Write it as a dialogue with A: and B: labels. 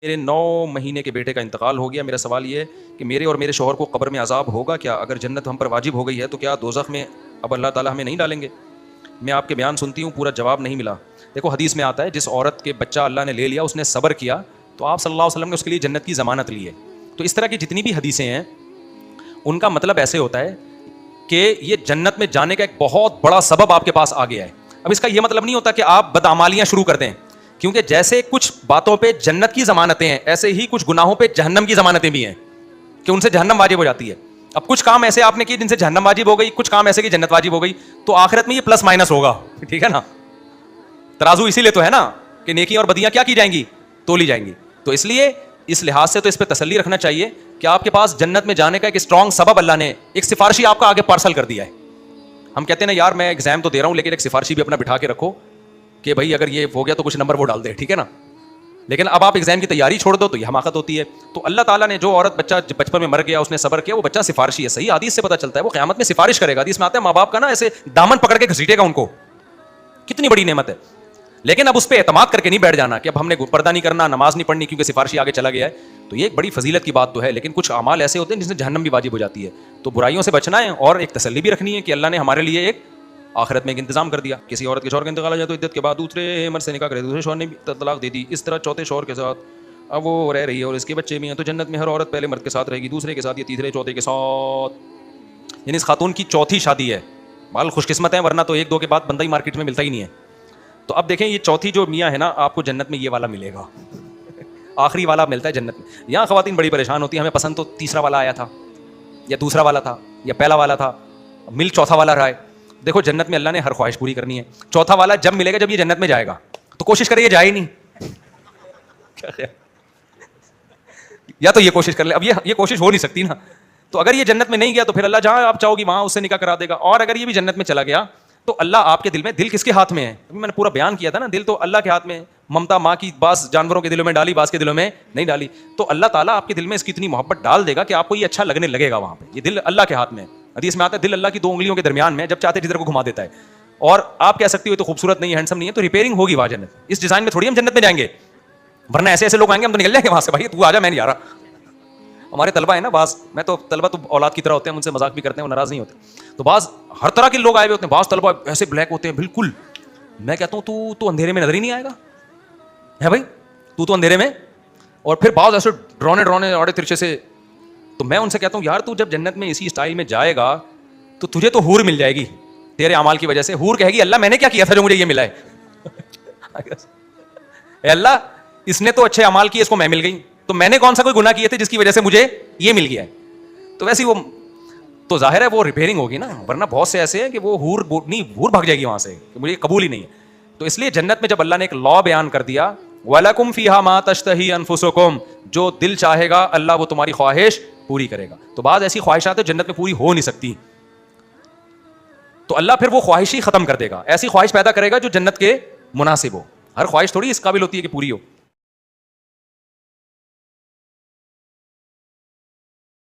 A: میرے 9 مہینے کے بیٹے کا انتقال ہو گیا. میرا سوال یہ ہے کہ میرے اور میرے شوہر کو قبر میں عذاب ہوگا کیا؟ اگر جنت ہم پر واجب ہو گئی ہے تو کیا دوزخ میں اب اللہ تعالیٰ ہمیں نہیں ڈالیں گے؟ میں آپ کے بیان سنتی ہوں, پورا جواب نہیں ملا. دیکھو حدیث میں آتا ہے جس عورت کے بچہ اللہ نے لے لیا, اس نے صبر کیا, تو آپ صلی اللہ علیہ وسلم نے اس کے لیے جنت کی ضمانت لی ہے. تو اس طرح کی جتنی بھی حدیثیں ہیں ان کا مطلب ایسے ہوتا ہے کہ یہ جنت میں جانے کا ایک بہت بڑا سبب آپ کے پاس آ گیا ہے. اب اس کا یہ مطلب نہیں ہوتا کہ آپ بدعمالیاں شروع کر دیں, کیونکہ جیسے کچھ باتوں پہ جنت کی ضمانتیں ہیں ایسے ہی کچھ گناہوں پہ جہنم کی ضمانتیں بھی ہیں کہ ان سے جہنم واجب ہو جاتی ہے. اب کچھ کام ایسے آپ نے کیے جن سے جہنم واجب ہو گئی, کچھ کام ایسے کہ جنت واجب ہو گئی, تو آخرت میں یہ پلس مائنس ہوگا. ٹھیک ہے نا, ترازو اسی لیے تو ہے نا کہ نیکی اور بدیاں کیا کی جائیں گی, تولی جائیں گی. تو اس لیے اس لحاظ سے تو اس پہ تسلی رکھنا چاہیے کہ آپ کے پاس جنت میں جانے کا ایک اسٹرانگ سبب اللہ نے, ایک سفارشی آپ کا آگے پارسل کر دیا ہے. ہم کہتے ہیں نا یار میں ایگزام تو دے رہا ہوں لیکن ایک سفارشی بھی اپنا بٹھا کے رکھو کہ بھائی اگر یہ ہو گیا تو کچھ نمبر وہ ڈال دے. ٹھیک ہے نا, لیکن اب آپ ایگزام کی تیاری چھوڑ دو تو یہ حماقت ہوتی ہے. تو اللہ تعالیٰ نے جو عورت بچہ بچپن میں مر گیا اس نے صبر کیا, وہ بچہ سفارشی ہے. صحیح حدیث سے پتہ چلتا ہے وہ قیامت میں سفارش کرے گا. حدیث میں آتا ہے ماں باپ کا نا ایسے دامن پکڑ کے گھسیٹے گا ان کو, کتنی بڑی نعمت ہے. لیکن اب اس پہ اعتماد کر کے نہیں بیٹھ جانا کہ اب ہم نے پردہ نہیں کرنا, نماز نہیں پڑھنی کیونکہ سفارشی آگے چلا گیا ہے. تو یہ ایک بڑی فضیلت کی بات تو ہے, لیکن کچھ اعمال ایسے ہوتے ہیں جس سے جہنم بھی واجب ہو جاتی ہے. تو برائیوں سے بچنا ہے اور ایک تسلی بھی رکھنی ہے کہ اللہ نے ہمارے لیے ایک آخرت میں ایک انتظام کر دیا. کسی عورت کے شوہر کا انتقال ہو جائے تو عدت کے بعد دوسرے مرد سے نکاح کرے, دوسرے شوہر نے بھی طلاق دے دی, اس طرح چوتھے شوہر کے ساتھ اب وہ رہ رہی ہے اور اس کے بچے بھی ہیں. تو جنت میں ہر عورت پہلے مرد کے ساتھ رہے گی, دوسرے کے ساتھ, یا تیسرے چوتھے کے ساتھ. یعنی اس خاتون کی چوتھی شادی ہے. بال خوش قسمت ہے, ورنہ تو ایک دو کے بعد بندہ ہی مارکیٹ میں ملتا ہی نہیں ہے. تو اب دیکھیں یہ چوتھی جو میاں ہے نا, آپ کو جنت میں یہ والا ملے گا, آخری والا ملتا ہے جنت میں. یہاں خواتین بڑی پریشان ہوتی ہیں, ہمیں پسند تو تیسرا والا آیا تھا یا دوسرا والا تھا یا پہلا والا تھا, مل چوتھا والا رہا ہے. دیکھو جنت میں اللہ نے ہر خواہش پوری کرنی ہے. چوتھا والا جب ملے گا جب یہ جنت میں جائے گا, تو کوشش کرے یہ جائے ہی نہیں. یا تو یہ کوشش کر لے, اب یہ کوشش ہو نہیں سکتی نا. تو اگر یہ جنت میں نہیں گیا تو پھر اللہ جہاں آپ چاہو گی وہاں اس سے نکاح کرا دے گا. اور اگر یہ بھی جنت میں چلا گیا تو اللہ آپ کے دل میں, دل کس کے ہاتھ میں ہے, ابھی میں نے پورا بیان کیا تھا نا, دل تو اللہ کے ہاتھ میں ہے. ممتا ماں کی بعض جانوروں کے دلوں میں ڈالی, بعض کے دلوں میں نہیں ڈالی. تو اللہ تعالیٰ آپ کے دل میں اس کی اتنی محبت ڈال دے گا کہ آپ کو یہ اچھا لگنے لگے گا وہاں پہ. یہ دل اللہ کے ہاتھ میں ہے. حدیث میں آتا ہے دل اللہ کی 2 انگلیوں کے درمیان میں, جب چاہتے جدھر کو گھما دیتا ہے. اور آپ کہہ سکتے ہو تو خوبصورت نہیں ہے, ہینڈسم نہیں ہے, تو ریپیئرنگ ہوگی وہاں جنت. اس ڈیزائن میں تھوڑی ہم جنت میں جائیں گے, ورنہ ایسے ایسے لوگ آئیں گے ہم تو نکل جائیں گے وہاں سے, بھائی تو آ جا, میں نہیں جا رہا. ہمارے طلبہ ہیں نا بعض, میں تو طلبہ تو اولاد کی طرح ہوتے ہیں, ان سے مذاق بھی کرتے ہیں, وہ ناراض نہیں ہوتے. تو بعض ہر طرح کے لوگ آئے ہوئے ہوتے ہیں. بعض طلبہ ایسے بلیک ہوتے ہیں بالکل, میں کہتا ہوں تو اندھیرے میں نظر ہی نہیں آئے گا ہے بھائی, تو اندھیرے میں. اور پھر بعض ایسے ڈرونے آڑے ترچے سے. تو میں ان سے کہتا ہوں یار تو جب جنت میں اسی اسٹائل میں جائے گا تو تجھے تو حور مل جائے گی تیرے اعمال کی وجہ سے. حور کہے گی اللہ میں نے کیا کیا تھا جو مجھے یہ ملا ہے, اے اللہ اس نے تو اچھے اعمال کیے, اس کو میں مل گئی, تو میں نے کون سا کوئی گناہ کیے تھے جس کی وجہ سے مجھے یہ مل گیا ہے. تو ویسے وہ تو ظاہر ہے وہ ریپیئرنگ ہوگی نا, ورنہ بہت سے ایسے ہیں کہ وہ حور بھاگ جائے گی وہاں سے کہ مجھے قبول ہی نہیں ہے. تو اس لیے جنت میں جب اللہ نے ایک لا بیان کر دیا, وَلَكُمْ فِيهَا مَا تَشْتَهِي أَنفُسُكُمْ, جو دل چاہے گا اللہ وہ تمہاری خواہش پوری کرے گا. تو بعض ایسی خواہشات ہیں جنت میں پوری ہو نہیں سکتی, تو اللہ پھر وہ خواہش ہی ختم کر دے گا, ایسی خواہش پیدا کرے گا جو جنت کے مناسب ہو. ہر خواہش تھوڑی اس قابل ہوتی ہے کہ پوری ہو.